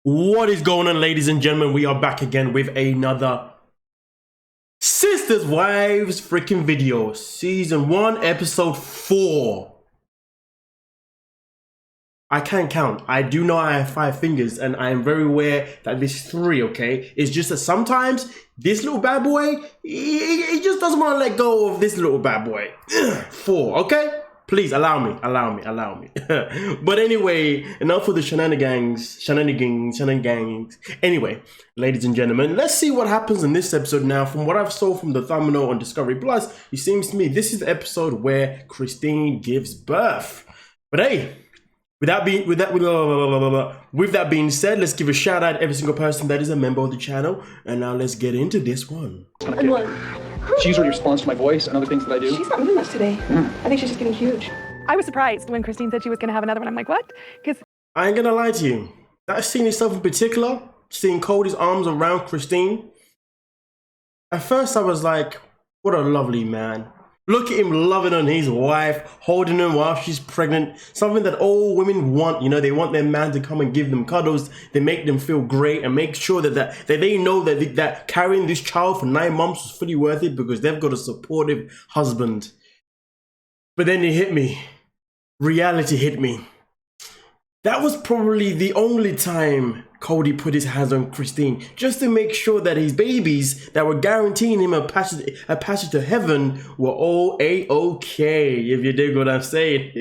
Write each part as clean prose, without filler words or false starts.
What is going on, ladies and gentlemen? We are back again with another Sisters Wives freaking video. Season 1, episode 4. I can't count. I do know I have 5 fingers and I am very aware that this is 3, okay? It's just that sometimes this little bad boy, he just doesn't want to let go of this little bad boy. 4, okay? Please allow me. But anyway, enough with the shenanigans. Anyway, ladies and gentlemen, let's see what happens in this episode now. From what I've saw from the thumbnail on Discovery Plus, it seems to me this is the episode where Christine gives birth. But hey, with that being said, let's give a shout out to every single person that is a member of the channel. And now let's get into this one. And what? She's already responds to my voice and other things that I do. She's not moving much today. I think she's just getting huge. I was surprised when Christine said she was going to have another one. I'm like, what? Because I ain't gonna lie to you. That scene itself in particular, seeing Kody's arms around Christine. At first I was like, what a lovely man. Look at him loving on his wife, holding her while she's pregnant. Something that all women want, you know, they want their man to come and give them cuddles. They make them feel great and make sure that they know that carrying this child for 9 months was fully worth it because they've got a supportive husband. But then it hit me. Reality hit me. That was probably the only time Kody put his hands on Christine, just to make sure that his babies that were guaranteeing him a passage to heaven were all A-okay, if you dig what I'm saying.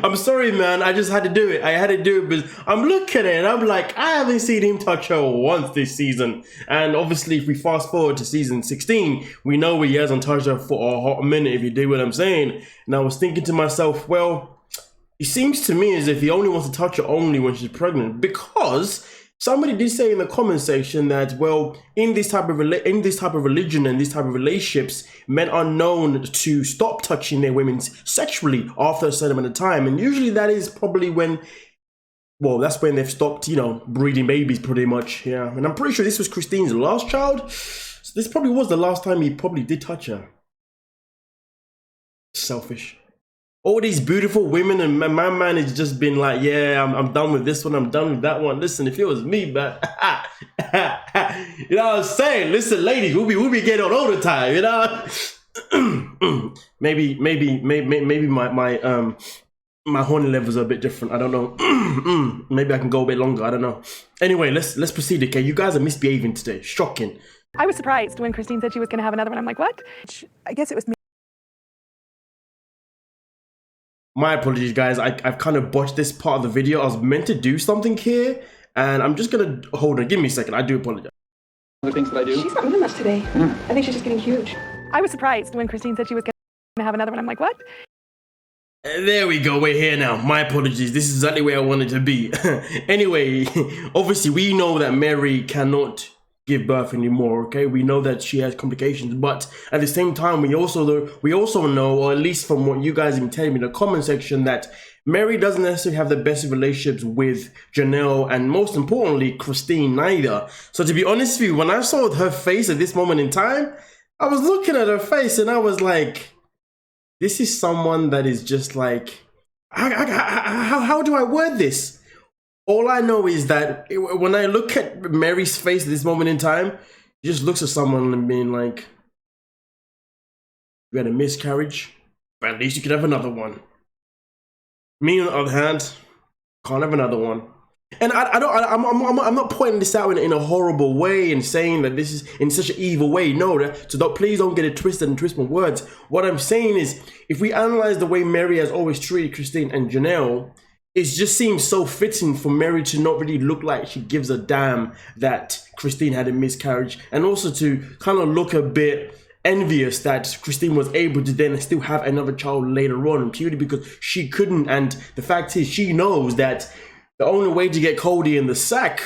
I'm sorry, man, I just had to do it. I had to do it because I'm looking at it and I'm like, I haven't seen him touch her once this season. And obviously, if we fast forward to season 16, we know he hasn't touched her for a hot minute, if you dig what I'm saying. And I was thinking to myself, well, it seems to me as if he only wants to touch her only when she's pregnant, because somebody did say in the comment section that, well, in this type of religion and these type of relationships, men are known to stop touching their women sexually after a certain amount of time, and usually that is probably when, well, that's when they've stopped, you know, breeding babies pretty much. Yeah, and I'm pretty sure this was Christine's last child, so this probably was the last time he probably did touch her. Selfish. All these beautiful women, and my man has just been like, yeah, I'm done with this one, I'm done with that one. Listen, if it was me, but you know what I'm saying? Listen, ladies, we'll be getting on all the time, you know. maybe my horny levels are a bit different. I don't know. Maybe I can go a bit longer. I don't know. Anyway, let's proceed. Okay, you guys are misbehaving today. Shocking. I was surprised when Christine said she was going to have another one. I'm like, what? I guess it was me. My apologies, guys. I've kind of botched this part of the video. I was meant to do something here, and I'm just gonna hold on. Give me a second. I do apologize. Other things that I do. She's not moving much today. I think she's just getting huge. I was surprised when Christine said she was going to have another one. I'm like, what? There we go. We're here now. My apologies. This is exactly where I wanted to be. Anyway, obviously we know that Meri cannot give birth anymore, okay? We know that she has complications, but at the same time, we also know, or at least from what you guys have been telling me in the comment section, that Meri doesn't necessarily have the best of relationships with Janelle, and most importantly, Christine neither. So to be honest with you, when I saw her face at this moment in time, I was looking at her face and I was like, this is someone that is just like, how do I word this? All I know is that when I look at Meri's face at this moment in time, she just looks at someone and being like, you had a miscarriage, but at least you could have another one. Me, on the other hand, can't have another one. And I'm not pointing this out in a horrible way and saying that this is in such an evil way. No, please don't get it twisted and twist my words. What I'm saying is, if we analyze the way Meri has always treated Christine and Janelle, it just seems so fitting for Meri to not really look like she gives a damn that Christine had a miscarriage, and also to kind of look a bit envious that Christine was able to then still have another child later on, purely because she couldn't. And the fact is, she knows that the only way to get Kody in the sack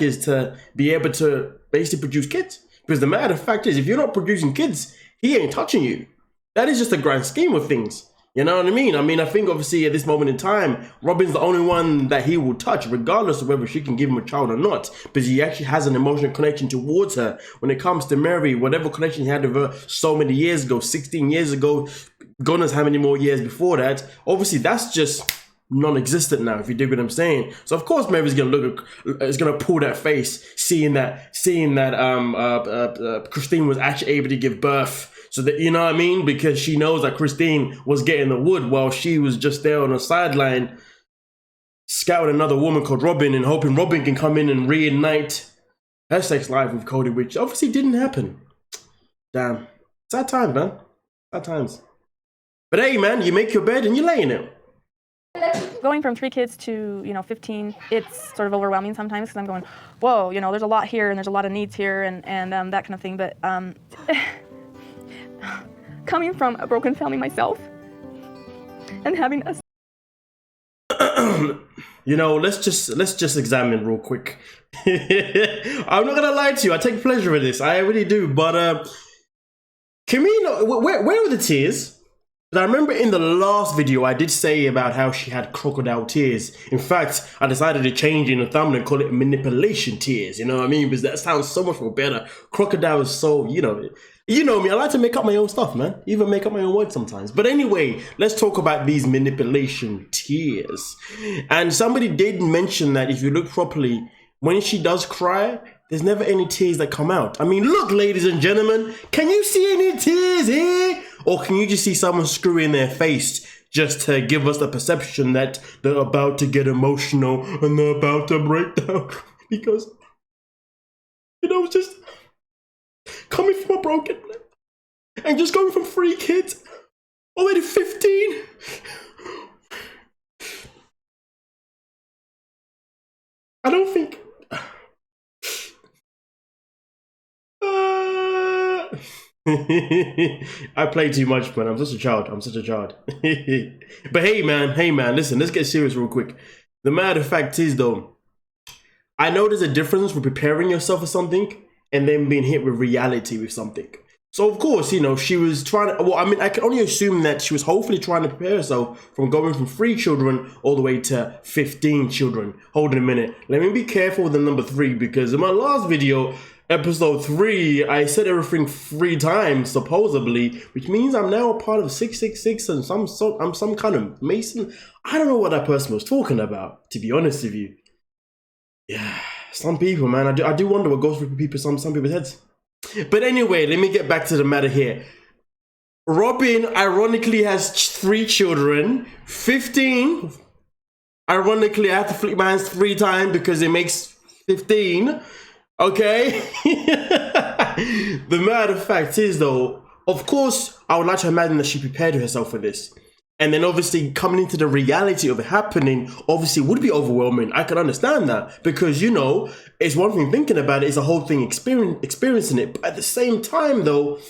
is to be able to basically produce kids. Because the matter of fact is, if you're not producing kids, he ain't touching you. That is just the grand scheme of things. You know what I mean? I think obviously at this moment in time, Robyn's the only one that he will touch, regardless of whether she can give him a child or not, because he actually has an emotional connection towards her. When it comes to Meri, whatever connection he had with her so many years ago, 16 years ago, God knows how many more years before that, obviously that's just non-existent now, if you dig what I'm saying. So of course Mary's gonna is gonna pull that face, seeing that Christine was actually able to give birth. So that, you know what I mean? Because she knows that Christine was getting the wood while she was just there on the sideline, scouting another woman called Robyn and hoping Robyn can come in and reignite her sex life with KODY, which obviously didn't happen. Damn. Sad times, man. Sad times. But hey, man, you make your bed and you lay in it. Going from 3 kids to, 15, it's sort of overwhelming sometimes because I'm going, whoa, there's a lot here and there's a lot of needs here and that kind of thing. But coming from a broken family myself and having a let's just examine real quick. I'm not gonna lie to you, I take pleasure in this, I really do, but can we know where are the tears? I remember in the last video I did say about how she had crocodile tears. In fact, I decided to change in the thumbnail and call it manipulation tears, you know what I mean? Because that sounds so much more better. Crocodile is so, you know me, I like to make up my own stuff, man. Even make up my own words sometimes. But anyway, let's talk about these manipulation tears. And somebody did mention that if you look properly, when she does cry, there's never any tears that come out. I mean, look, ladies and gentlemen, can you see any tears here? Or can you just see someone screwing their face just to give us the perception that they're about to get emotional and they're about to break down? Because, just coming from a broken life and just going from 3 kids already 15. I don't think I play too much, man. I'm such a child. But hey man, listen, let's get serious real quick. The matter of fact is though, I know there's a difference with preparing yourself for something and then being hit with reality with something. So of course, she was trying to, well, I mean, I can only assume that she was hopefully trying to prepare herself from going from 3 children all the way to 15 children. Hold on a minute. Let me be careful with the number 3, because in my last video, episode 3, I said everything 3 times, supposedly, which means I'm now a part of 666 and I'm some kind of Mason. I don't know what that person was talking about, to be honest with you. Yeah, some people, man, I do wonder what goes through some people's heads. But anyway, let me get back to the matter here. Robyn ironically has 3 children, 15. Ironically, I have to flip my hands 3 times because it makes 15. Okay? The matter of fact is though, of course, I would like to imagine that she prepared herself for this. And then obviously coming into the reality of it happening, obviously would be overwhelming. I can understand that because, it's one thing thinking about it, it's a whole thing experiencing it. But at the same time though,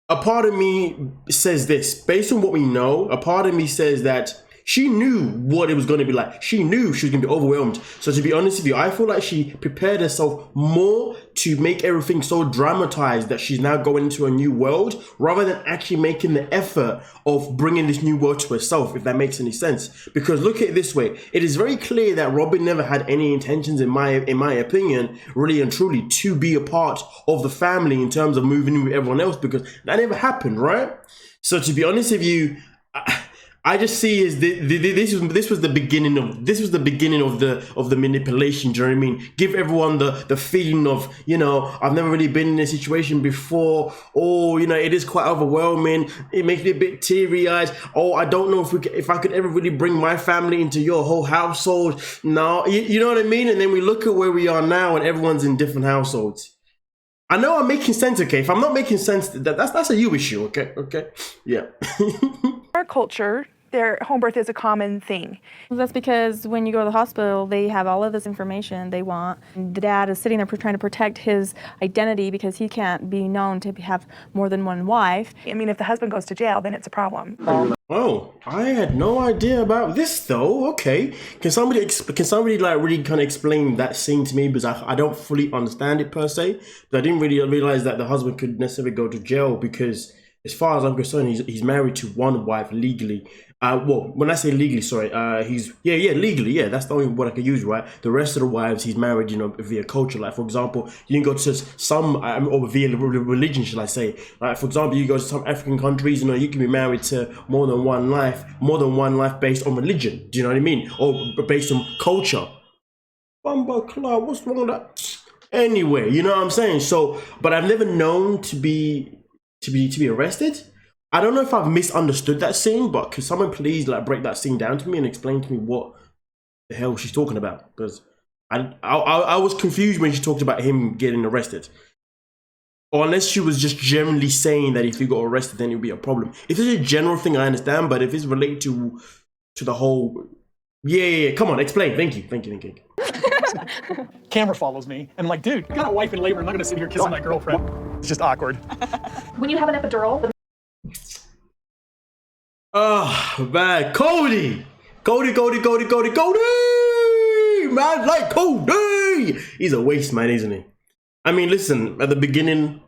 a part of me says this, based on what we know, a part of me says that she knew what it was going to be like. She knew she was going to be overwhelmed. So to be honest with you, I feel like she prepared herself more to make everything so dramatized that she's now going into a new world rather than actually making the effort of bringing this new world to herself, if that makes any sense. Because look at it this way. It is very clear that Robyn never had any intentions, in my opinion, really and truly, to be a part of the family in terms of moving in with everyone else, because that never happened, right? So to be honest with you, I just see is this was the beginning of the manipulation. Do you know what I mean? Give everyone the feeling of, I've never really been in a situation before. Oh, it is quite overwhelming. It makes me a bit teary eyed. Oh, I don't know if I could ever really bring my family into your whole household. No, you know what I mean? And then we look at where we are now, and everyone's in different households. I know I'm making sense, okay? If I'm not making sense, that's a you issue, okay? Okay, yeah. Our culture, their home birth is a common thing. That's because when you go to the hospital, they have all of this information they want. The dad is sitting there trying to protect his identity because he can't be known to have more than one wife. I mean, if the husband goes to jail, then it's a problem. Oh, I had no idea about this though. Okay, can somebody like really kind of explain that scene to me, because I don't fully understand it per se. But I didn't really realize that the husband could necessarily go to jail because as far as I'm concerned, he's married to one wife legally. Well, when I say legally, sorry, he's legally, yeah, that's the only word I can use, right? The rest of the wives he's married, you know, via culture. Like for example, you can go to some, or via religion, shall I say? Like for example, you go to some African countries, you know, you can be married to more than one life based on religion. Do you know what I mean? Or based on culture. Bumbo Club, what's wrong with that? Anyway, you know what I'm saying? So, but I've never known to be arrested. I don't know if I've misunderstood that scene, but could someone please like break that scene down to me and explain to me what the hell she's talking about? Because I was confused when she talked about him getting arrested. Or unless she was just generally saying that if you got arrested, then it would be a problem. If it's a general thing, I understand, but if it's related to the whole, yeah, come on, explain. Thank you. Camera follows me, and I'm like, dude, you got a wife in labor. I'm not gonna sit here kissing my girlfriend. It's just awkward. When you have an epidural, Oh, man, Kody, man, like Kody. He's a waste man, isn't he? I mean, listen, at the beginning,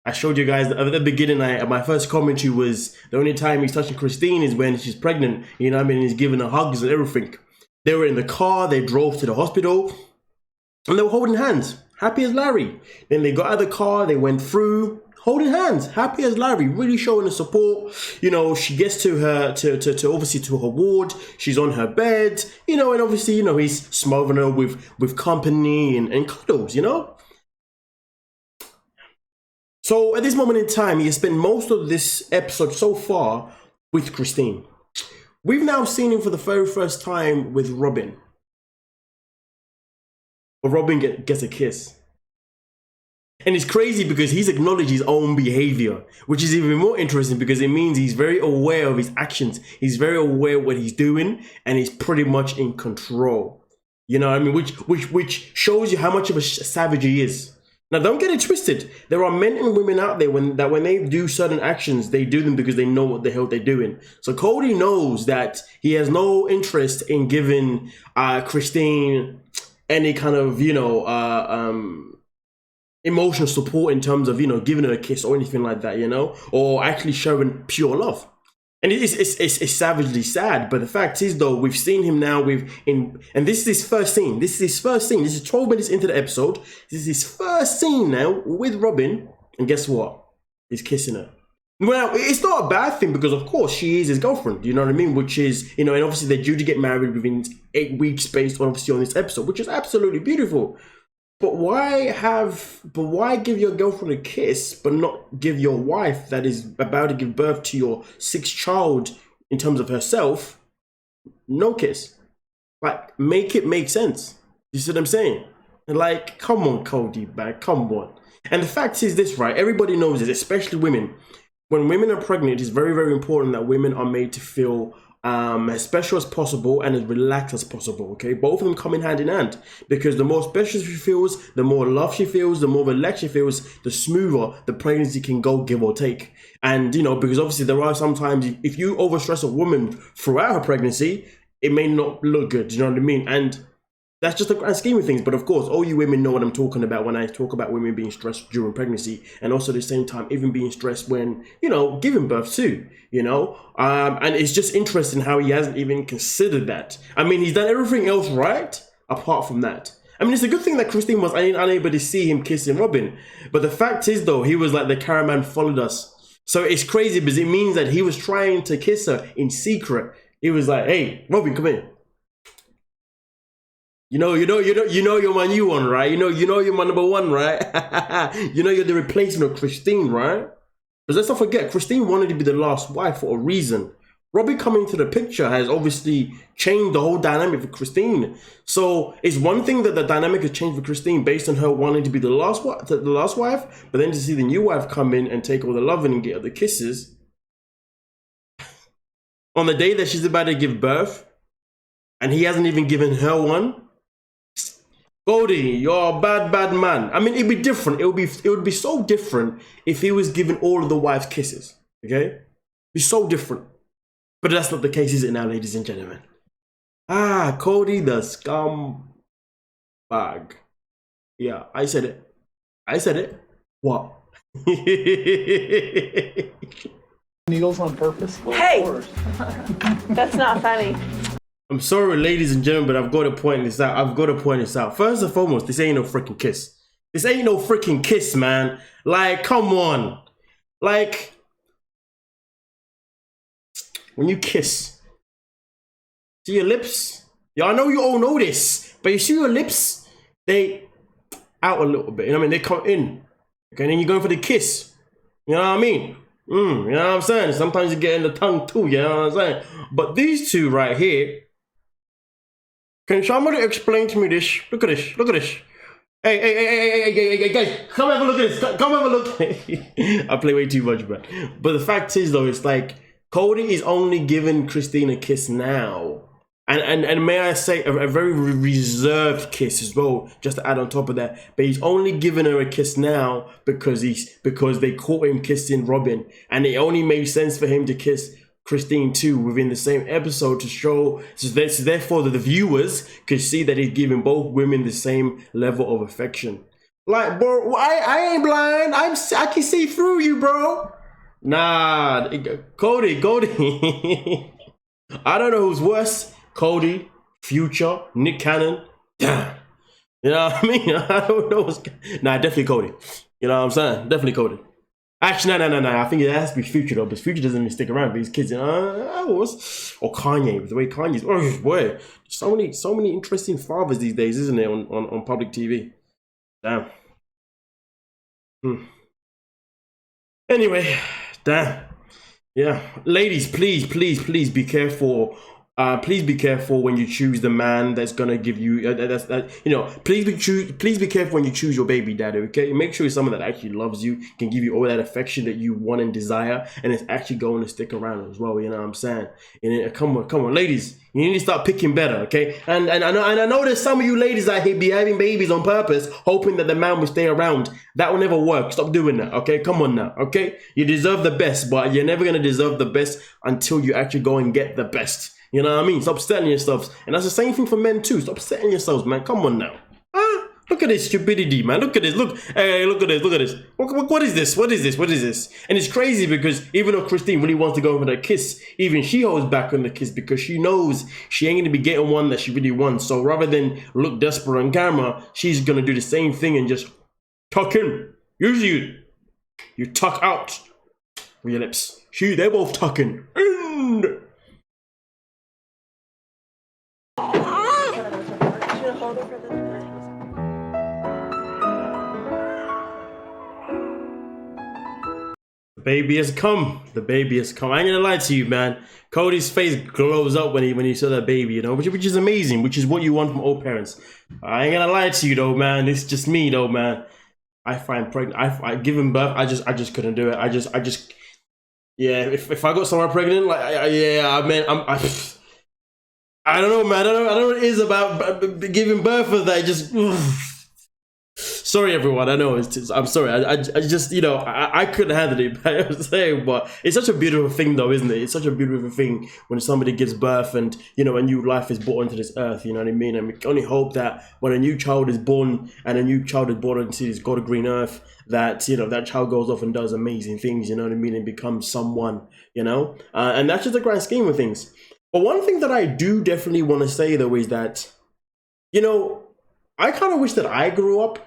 I showed you guys, at the beginning, my first commentary was the only time he's touching Christine is when she's pregnant, you know what I mean? He's giving her hugs and everything. They were in the car, they drove to the hospital, and they were holding hands, happy as Larry. Then they got out of the car, they went through, holding hands, happy as Larry, really showing the support. You know, she gets to her, obviously to her ward, she's on her bed, you know, and obviously, you know, he's smothering her with company and cuddles, you know? So at this moment in time, he has spent most of this episode so far with Christine. We've now seen him for the very first time with Robyn. But Robyn gets a kiss. And it's crazy because he's acknowledged his own behavior, which is even more interesting because it means he's very aware of his actions. He's very aware of what he's doing, and he's pretty much in control. You know what I mean? Which shows you how much of a savage he is. Now, don't get it twisted. There are men and women out there when they do certain actions, they do them because they know what the hell they're doing. So Kody knows that he has no interest in giving Christine any kind of, you know, emotional support in terms of, you know, giving her a kiss or anything like that, you know, or actually showing pure love. And it's savagely sad, but the fact is, though, we've seen him now and this is his first scene. This is 12 minutes into the episode. This is his first scene now with Robyn, and guess what? He's kissing her. Well, it's not a bad thing because, of course, she is his girlfriend, you know what I mean? Which is, you know, and obviously they're due to get married within 8 weeks based obviously on this episode, which is absolutely beautiful. But why give your girlfriend a kiss, but not give your wife that is about to give birth to your 6th child in terms of herself, no kiss? Like, make it make sense. You see what I'm saying? Like, come on, Kody, man, come on. And the fact is this, right? Everybody knows this, especially women. When women are pregnant, it is very, very important that women are made to feel as special as possible and as relaxed as possible, okay? Both of them come in hand, because the more special she feels, the more love she feels, the more relaxed she feels, the smoother the pregnancy can go, give or take. And, you know, because obviously there are sometimes, if you overstress a woman throughout her pregnancy, it may not look good, you know what I mean? And that's just the grand scheme of things. But of course, all you women know what I'm talking about when I talk about women being stressed during pregnancy, and also at the same time, even being stressed when, you know, giving birth too, you know? And it's just interesting how he hasn't even considered that. I mean, he's done everything else right, apart from that. I mean, it's a good thing that Christine was unable to see him kissing Robyn. But the fact is, though, he was like, the caravan followed us. So it's crazy because it means that he was trying to kiss her in secret. He was like, hey, Robyn, come here. You know you're my new one, right? You know you're my number one, right? You know you're the replacement of Christine, right? But let's not forget, Christine wanted to be the last wife for a reason. Robyn coming to the picture has obviously changed the whole dynamic for Christine. So it's one thing that the dynamic has changed for Christine based on her wanting to be the last wife, but then to see the new wife come in and take all the loving and get all the kisses on the day that she's about to give birth, and he hasn't even given her one. Kody, you're a bad man. I mean, it'd be different. It would be so different if he was giving all of the wives kisses. Okay? It'd be so different. But that's not the case, is it now, ladies and gentlemen? Kody the scumbag. Yeah, I said it. What? Needles on purpose. Hey, that's not funny. I'm sorry, ladies and gentlemen, but I've got to point this out. First and foremost, this ain't no freaking kiss. This ain't no freaking kiss, man. Like, come on. Like, when you kiss, see your lips? Yeah, I know you all know this, but you see your lips? They out a little bit. You know what I mean? They come in. Okay, and then you go for the kiss. You know what I mean? You know what I'm saying? Sometimes you get in the tongue too, you know what I'm saying? But these two right here, can somebody explain to me this? Look at this, look at this. Hey, guys, come have a look at this. Come have a look. I play way too much, man. But the fact is, though, it's like KODY is only giving Christine a kiss now. And may I say, a very reserved kiss as well, just to add on top of that. But he's only giving her a kiss now because they caught him kissing Robyn. And it only made sense for him to kiss Christine too within the same episode to show, so therefore the viewers could see that he's giving both women the same level of affection. Like, bro, I ain't blind. I can see through you, bro. Nah, KODY. I don't know who's worse, KODY, Future, Nick Cannon. Damn. You know what I mean? I don't know what's... Nah, definitely KODY. You know what I'm saying? Definitely KODY. Actually, no. I think it has to be Future though, because Future doesn't even stick around for these kids. You know, or Kanye, with the way Kanye's. Oh boy, so many interesting fathers these days, isn't there, on public TV? Damn. Anyway, damn. Yeah, ladies, please be careful. Please be careful when you choose the man that's gonna give you. Please be careful when you choose your baby daddy. Okay, make sure it's someone that actually loves you, can give you all that affection that you want and desire, and it's actually going to stick around as well. You know what I'm saying? And come on, ladies, you need to start picking better. Okay, and I know there's some of you ladies out here be having babies on purpose, hoping that the man will stay around. That will never work. Stop doing that. Okay, come on now. Okay, you deserve the best, but you're never gonna deserve the best until you actually go and get the best. You know what I mean? Stop setting yourselves. And that's the same thing for men too. Stop setting yourselves, man. Come on now. Look at this stupidity, man. Look at this. Look. Hey, look at this. Look at this. What is this? What is this? What is this? And it's crazy because even though Christine really wants to go for that kiss, even she holds back on the kiss because she knows she ain't going to be getting one that she really wants. So rather than look desperate on camera, she's going to do the same thing and just tuck in. Usually you tuck out with your lips. They're both tucking in. The baby has come. The baby has come. I ain't gonna lie to you, man. KODY's face glows up when he saw that baby, you know, which is amazing, which is what you want from all parents. I ain't gonna lie to you though, man. It's just me though, man. I find pregnant. I give him birth. I just couldn't do it. I just. Yeah. If I got someone pregnant, like I don't know, man. I don't know what it is about giving birth with that. Just. Sorry, everyone. I know. I'm sorry. I just, you know, I couldn't handle it. I'm saying, but it's such a beautiful thing, though, isn't it? It's such a beautiful thing when somebody gives birth and, you know, a new life is brought onto this earth. You know what I mean? And we can only hope that when a new child is born and a new child is born into this God green earth, that, you know, that child goes off and does amazing things. You know what I mean? And becomes someone. You know, and that's just the grand scheme of things. But one thing that I do definitely want to say, though, is that, you know, I kind of wish that I grew up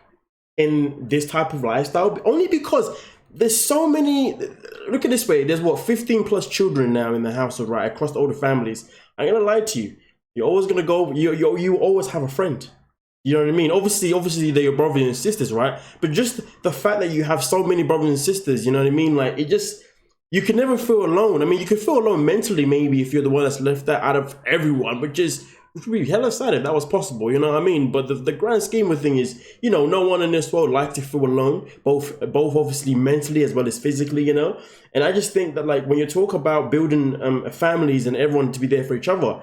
in this type of lifestyle, only because there's so many. Look at this way, there's what, 15 plus children now in the household, right, across all the families. I'm gonna lie to you, you're always gonna go, you always have a friend. You know what I mean? Obviously they're your brothers and sisters, right? But just the fact that you have so many brothers and sisters, you know what I mean? Like, it just, you can never feel alone. I mean, you could feel alone mentally maybe if you're the one that's left out of everyone, which would be hella sad if that was possible, you know what I mean? But the grand scheme of thing is, you know, no one in this world likes to feel alone, both obviously mentally as well as physically, you know? And I just think that, like, when you talk about building families and everyone to be there for each other,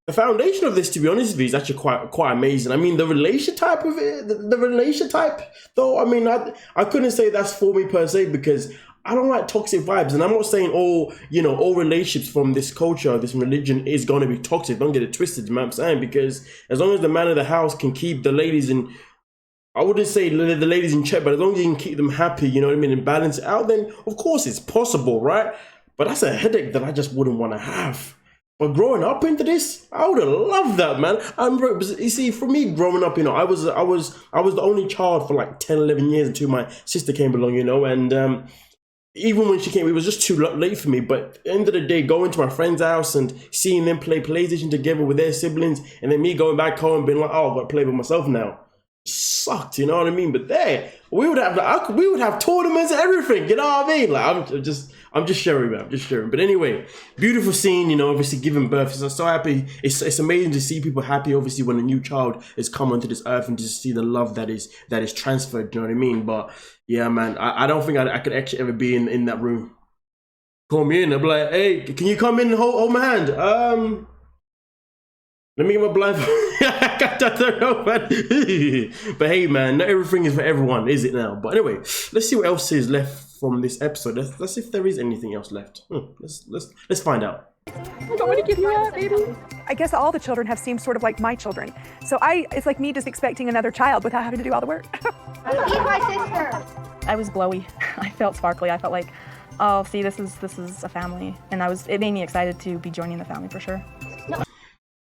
the foundation of this, to be honest with you, is actually quite amazing. I mean, the relation type of it, the relation type, though, I mean, I couldn't say that's for me per se, because I don't like toxic vibes, and I'm not saying all relationships from this culture, this religion is going to be toxic. Don't get it twisted, you know what I'm saying? Because as long as the man of the house can keep the ladies in I wouldn't say the ladies in check, but as long as you can keep them happy, you know what I mean, and balance it out, then of course it's possible, right? But that's a headache that I just wouldn't want to have. But growing up into this, I would have loved that, man. You see, for me, growing up, you know, I was the only child for like 10, 11 years until my sister came along, you know, and even when she came, it was just too late for me. But at the end of the day, going to my friend's house and seeing them play PlayStation together with their siblings, and then me going back home and being like, oh, I've got to play with myself now. Sucked, you know what I mean? But there, we would have tournaments and everything, you know what I mean? Like, I'm just sharing, man. I'm just sharing. But anyway, beautiful scene, you know, obviously giving birth. So I'm so happy. It's amazing to see people happy, obviously, when a new child has come onto this earth and just see the love that is transferred, you know what I mean? But yeah, man, I don't think I could actually ever be in that room. Call me in, I'll be like, hey, can you come in and hold my hand? Let me get my blindfold. I don't know, man. But hey, man, not everything is for everyone, is it now? But anyway, let's see what else is left from this episode. Let's see if there is anything else left. Let's find out. I don't want to give you that, baby. I guess all the children have seemed sort of like my children. So it's like me just expecting another child without having to do all the work. He's my sister. I was glowy. I felt sparkly. I felt like, oh, see, this is a family, and it made me excited to be joining the family for sure.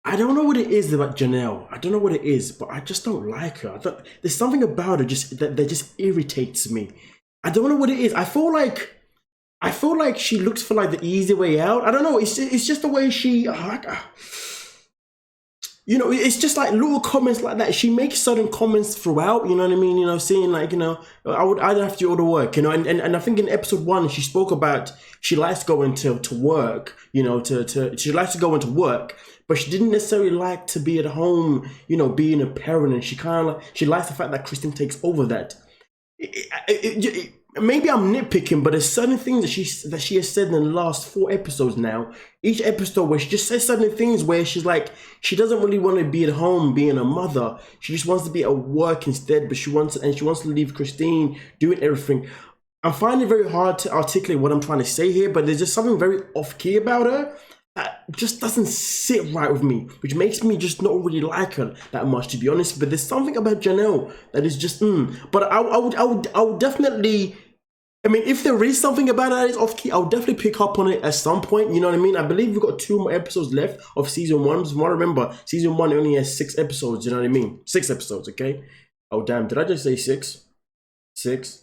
I don't know what it is about Janelle. I don't know what it is, but I just don't like her. There's something about her that just irritates me. I don't know what it is. I feel like she looks for like the easy way out. I don't know. It's just the way she, you know, it's just like little comments like that. She makes certain comments throughout, you know what I mean? You know, saying like, you know, I'd have to do all the work, you know, and I think in episode 1, she spoke about she likes to go into work, you know, she likes to go into work, but she didn't necessarily like to be at home, you know, being a parent, and she likes the fact that Christine takes over that. Maybe I'm nitpicking, but there's certain things that she has said in the last 4 episodes now. Each episode where she just says certain things where she's like, she doesn't really want to be at home being a mother. She just wants to be at work instead, but she wants to leave Christine doing everything. I'm finding it very hard to articulate what I'm trying to say here, but there's just something very off-key about her that just doesn't sit right with me, which makes me just not really like her that much, to be honest. But there's something about Janelle that is just, But I would definitely, I mean, if there is something about her that is off-key, I'll definitely pick up on it at some point, you know what I mean? I believe we've got 2 more episodes left of season 1. From what I remember, season 1 only has 6 episodes, you know what I mean? 6 episodes, okay? Oh, damn, did I just say 6? 6?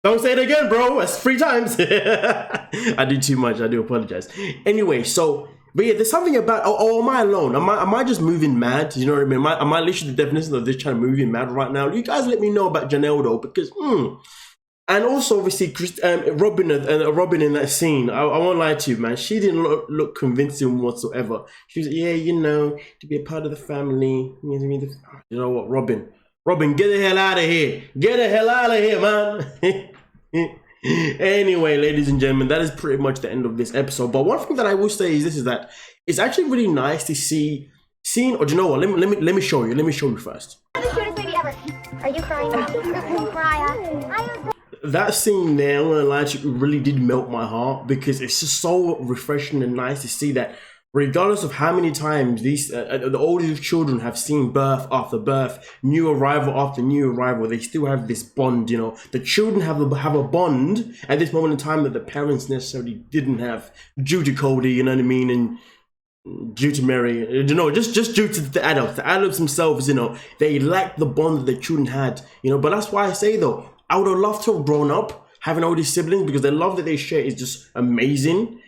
Don't say it again, bro. That's 3 times. I do too much. I do apologize. Anyway, so, but yeah, there's something about, am I alone? Am I just moving mad? You know what I mean? Am I literally the definition of this trying to moving mad right now? You guys let me know about Janelle though, because, And also, obviously, Robyn in that scene, I won't lie to you, man. She didn't look convincing whatsoever. She was like, yeah, you know, to be a part of the family. You know what, Robyn, get the hell out of here. Get the hell out of here, man. Anyway, ladies and gentlemen, that is pretty much the end of this episode. But one thing that I will say is that it's actually really nice to see, or do you know what? Let me show you. Let me show you first. I'm the cutest baby ever. Are you crying now? Mariah. That scene there, I'm gonna lie to you, really did melt my heart, because it's just so refreshing and nice to see that regardless of how many times these the oldest children have seen birth after birth, new arrival after new arrival, they still have this bond. You know, the children have a bond at this moment in time that the parents necessarily didn't have, due to Kody, you know what I mean, and due to Meri, you know, just due to the adults themselves, you know, they lacked the bond that the children had, you know. But that's why I say though, I would have loved to have grown up having all these siblings, because the love that they share is just amazing.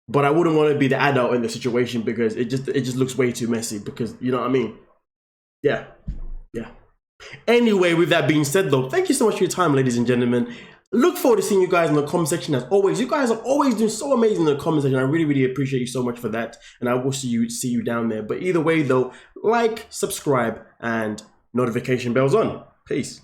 But I wouldn't want to be the adult in the situation, because it just looks way too messy, because, you know what I mean? Yeah. Anyway, with that being said though, thank you so much for your time, ladies and gentlemen. Look forward to seeing you guys in the comment section as always. You guys are always doing so amazing in the comment section. I really, really appreciate you so much for that. And I will see you down there. But either way though, like, subscribe, and notification bells on. Peace.